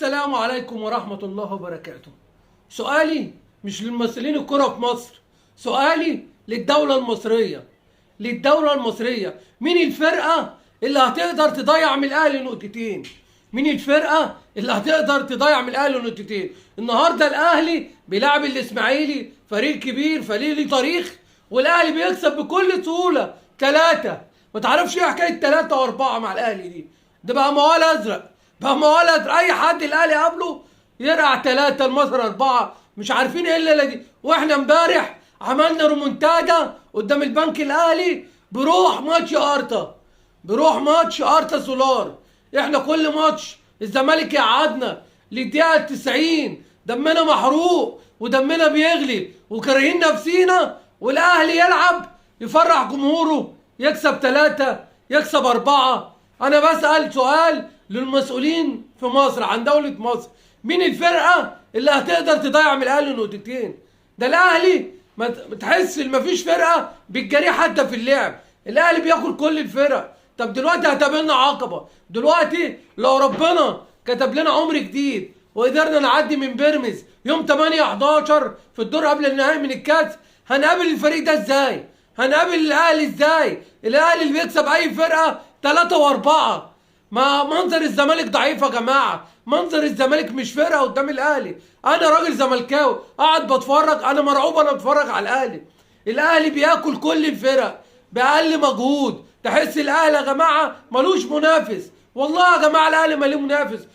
السلام عليكم ورحمة الله وبركاته. سؤالي مش للممثلين الكرة في مصر، سؤالي للدولة المصرية. مين الفرقة اللي هتقدر تضيع من الأهلي نقطتين؟ النهارده الأهلي بيلعب الإسماعيلي، فريق كبير، فريق ليه تاريخ، والأهلي بيكسب بكل سهولة 3. ما تعرفش ايه حكاية 3 و4 مع الأهلي دي؟ ده بقى موال أزرق، أي حد الأهلي قابله يرقع 3 المصري 4. مش عارفين ايه الليلة دي. واحنا امبارح عملنا رومونتادا قدام البنك الأهلي بروح ماتش أرتا سولار. احنا كل ماتش الزمالك يقعدنا للدقيقة 90 دمنا محروق ودمنا بيغلي وكارهين نفسينا، والأهلي يلعب يفرح جمهوره، يكسب 3 يكسب 4. أنا بسأل سؤال للمسؤولين في مصر عن دولة مصر، مين الفرقة اللي هتقدر تضيع من الأهلي نقطتين؟ ده الأهلي ما تحس ما فيش فرقة بتجريه حتى في اللعب، الأهلي بياكل كل الفرق. طب دلوقتي هتقابلنا عقبة، دلوقتي لو ربنا كتب لنا عمر جديد وقدرنا نعدي من بيراميدز يوم 8/11 في الدور قبل النهائي من الكاس، هنقابل الفريق ده ازاي؟ هنقابل الأهلي ازاي؟ الأهلي اللي بيكسب أي فرقة 3 و4. ما منظر الزمالك ضعيف يا جماعة، منظر الزمالك مش فرقة قدام الأهلي. أنا راجل زملكاوي قاعد بتفرج، أنا مرعوب أنا بتفرج على الأهلي. الأهلي بياكل كل الفرق بأقل مجهود. تحس الأهلي يا جماعة ملوش منافس، والله يا جماعة الأهلي ماليه منافس.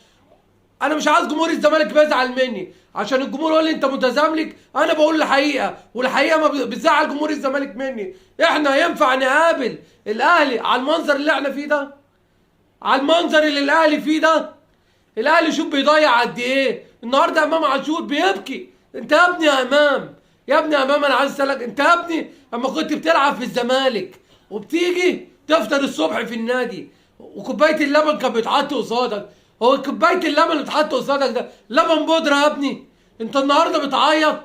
أنا مش عايز جمهور الزمالك بيزعل مني عشان الجمهور يقول لي أنت متزملك، أنا بقول الحقيقة، والحقيقة ما بتزعل جمهور الزمالك مني. إحنا ينفع نقابل الأهلي على المنظر اللي إحنا فيه ده؟ على المنظر اللي الأهلي فيه ده؟ الأهلي شوف بيضيع قد إيه. النهارده إمام عاشور بيبكي. أنت يا ابني يا إمام، أنا عايز أسألك، أنت يا ابني أما كنت بتلعب في الزمالك وبتيجي تفطر الصبح في النادي وكوبايه اللبن كانت بتحط قصادك، هو كوبايه اللبن اللي بتحط قصادك ده لبن بودره يا ابني؟ انت النهارده بتعيط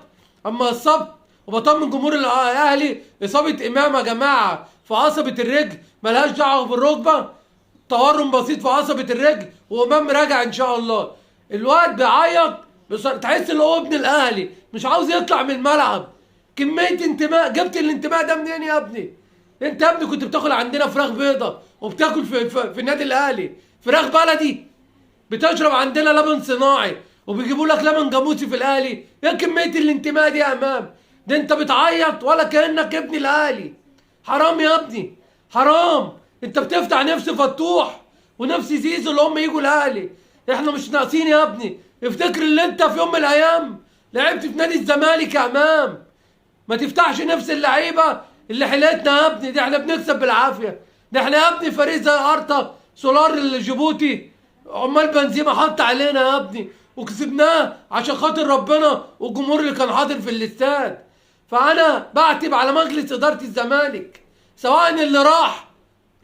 اما اصبت، وبطمن جمهور الاهلي اصابه امام يا جماعه في عصبه الرجل ملهاش دعوه بالركبه، تورم بسيط في عصبه الرجل وامام راجع ان شاء الله. الواد بيعيط تحس ان هو ابن الاهلي مش عاوز يطلع من الملعب. كميه انتماء، جبت الانتماء ده منين يا ابني؟ انت يا ابني كنت بتاكل عندنا فراخ بيضة وبتاكل في النادي الاهلي فراخ بلدي، بتشرب عندنا لبن صناعي وبيجيبوا لك لبن جاموسي في الاهلي. ايه كميه الانتماء دي يا امام؟ ده انت بتعيط ولا كانك ابن الاهلي. حرام يا ابني، حرام. انت بتفتح نفس فتوح ونفس زيزو اللي هم يجوا الاهلي. احنا مش ناقصين يا ابني. افتكر اللي انت في يوم من الايام لعبت في نادي الزمالك يا امام. ما تفتحش نفس اللعيبه اللي حيلتنا يا ابني. دي احنا بنكسب بالعافيه. ده احنا يا ابني فريق زي ارتا سولار الجيبوتي عمال بنزيما حط علينا يا ابني وكسبناه عشان خاطر ربنا والجمهور اللي كان حاضر في الاستاد. فانا بعتب على مجلس اداره الزمالك، سواء اللي راح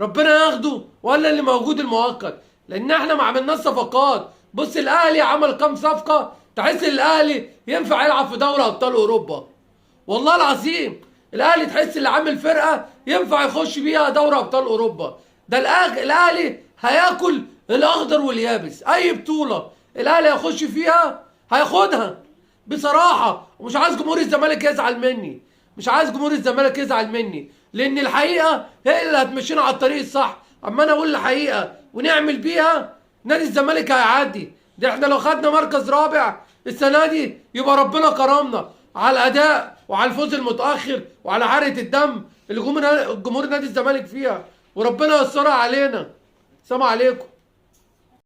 ربنا ياخده ولا اللي موجود المؤقت، لان احنا ما عملناش صفقات. بص الاهلي عمل كام صفقه تحس الاهلي ينفع يلعب في دوري ابطال اوروبا. والله العظيم الاهلي تحس اللي عامل فرقه ينفع يخش بيها دوري ابطال اوروبا. ده الاهلي هياكل الاخضر واليابس. اي بطوله الاهلي هيخش فيها هياخدها بصراحه. ومش عايز جمهور الزمالك يزعل مني، لان الحقيقه هي اللي هتمشينا على الطريق الصح. اما انا اقول الحقيقه ونعمل بيها نادي الزمالك هيعدي. ده احنا لو خدنا مركز رابع السنه دي يبقى ربنا كرمنا على الاداء وعلى الفوز المتاخر وعلى حرقه الدم اللي جمهور نادي الزمالك فيها، وربنا يسترها علينا. السلام عليكم.